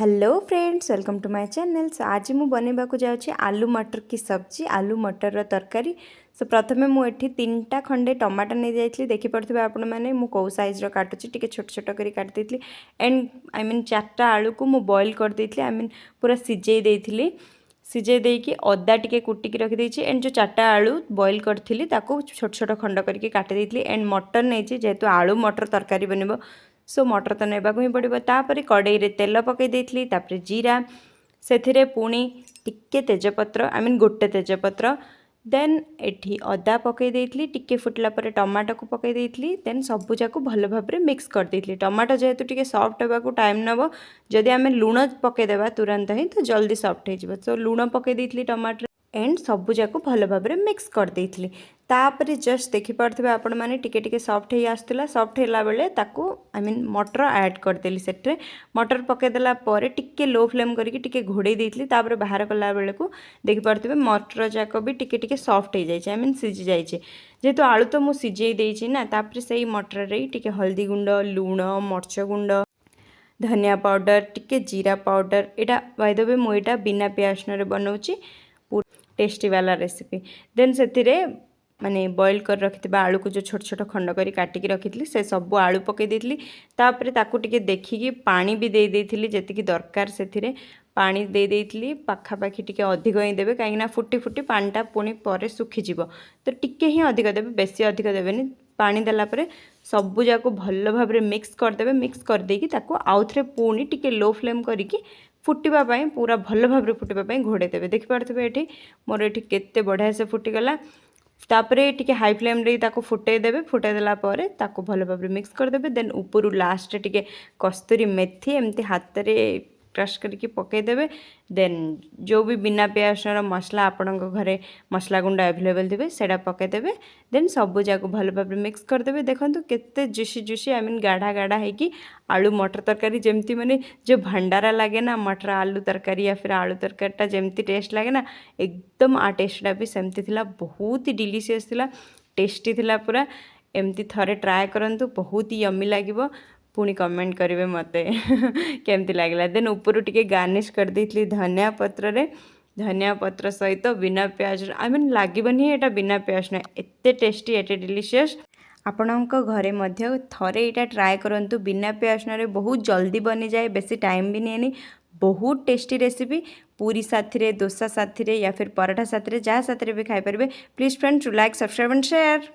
Hello friends, welcome to my channel. So आज मु बनैबा को जाऊँगी आलू मटर की सब्जी, आलू मटर रो तरकारी। सो प्रथमे मुझे 3टा खंडे टमाटर नहीं जाइए देखिपे आपण मैंने मु कौ साइज काटुची टिके छोट छोट कर काटी एंड आई मीन 4टा आलू को मु बॉईल कर देती आई मीन पूरा सिझे देती सिझे देकी अदा टिके कुटिकी रखी एंड जो 4टा आलू बॉईल करी छोट छोट खंड करके काटी एंड मटर नहीं जेहेतु आलू मटर तरकारी बनब सो मटर तो नेबाक ही पड़ो। तापर कड़े तेल पकई देती जीरा से पुणी टिके तेजपत्र आई मीन गोटे तेजपत्र देन एठी अदा पकई देती टिके फुटला पर टमाटो को पकई देती देन सबूजाक भल भाव मिक्स कर देती। टमाटो जेहेतु टिके सॉफ्ट होगा टाइम नब जदि आम लुण पकईदेवा तुरंत ही तो जल्दी सॉफ्ट हो सो लुण पकई देती टमाटर एंड सबूजाक भल भाव मिक्स कर देती। तापर जस्ट देखिपे आपण मैंने टिके टिके सॉफ्ट हो आसला सॉफ्ट होला बेले ताकू आई मीन मटर ऐड करदेली से मटर पकईदेला टिके लो फ्लेम करके टिके घोड़े देती तापर बाहर कला बेले को देखिपे मटर जाक भी टिके टिके सॉफ्ट हो जाए आई मीन सिझी जाए जेहेतु आलू तो मुझे सिझे देती ना तापर से मटर रे टिके हल्दी गुंड लुण मर्च गुंड धनिया पाउडर टिके जीरा पाउडर यहाँ बाय द वे मुझे बिना प्याज बनाऊँगी टेस्टी वाला रेसिपी देन से माने बॉईल कर रखि आलू को जो छोट छोट खंड कर काटिकी रखी से सब आलू पकई देती तापर ताकू टिके देखिकी पानी भी दे देती जेतिकी दरकार से पानी दे देती पाखापाखि टिके अधिक ही देवे कहीं फुटी फुटी पानीटा पुणी पर सुखीज तो टिके ही अधिक देवे बेसी अधिक देवेनि पानी देलापर सबूजाक भल भाव मिक्स करदे मिक्स करदेकी आउ थे पुणी टिके लो फ्लेम करके फुटापी पूरा भल भाव फुटापी घोड़े देवे देखिपे ये मोर ये केते बढ़िया से फुटीगला तापरे टिके हाई फ्लेम रे ताको फुटे देबे फुटे देला परे ताको भल भाव मिक्स करदेबे देन ऊपर लास्ट टिके कस्तूरी मेथी एमती हाथ रे क्रश करके पकईदेवे देन जो भी बिना प्याज मसला आपण घरे मसला गुंड अवेलेबल थे से पकईदेवे देन सबू जाक भल भाव मिक्स करदेवे। देखो केते जुसी जुसी आई मीन गाढ़ा गाढ़ा होगी आलू मटर तरकारी जमती माने जो भंडारा लगे ना मटर आलू तरकारी या फिर आलू तरकारीटा जमती टेस्ट लगे ना एकदम आ टेस्टा भी सेमती थिला बहुत ही डिलीशियस थिला टेस्टी थिला पूरा एमती थरे ट्राए करंतु बहुत ही यम्मी लागिबो पुणी कमेंट करेंगे मते केमती लगे देन ऊपर टिके गार्निश कर देती धनिया पत्र रे धनिया पत्र सहित बिना प्याज आई मीन लगभग यहाँ बिना प्याज ना एते टेस्टी एटे डिलीशियस आपणक घरे मध्य थरे यहाँ ट्राए करंतु बिना प्याज ना बहुत जल्दी बनी जाए बेसी टाइम भी नहीं बहुत टेस्टी रेसिपी पूरी साथी डोसा साथी या फिर पराठा साथी जहाँ साथी भी खाई पारे। Please friends to like subscribe and share.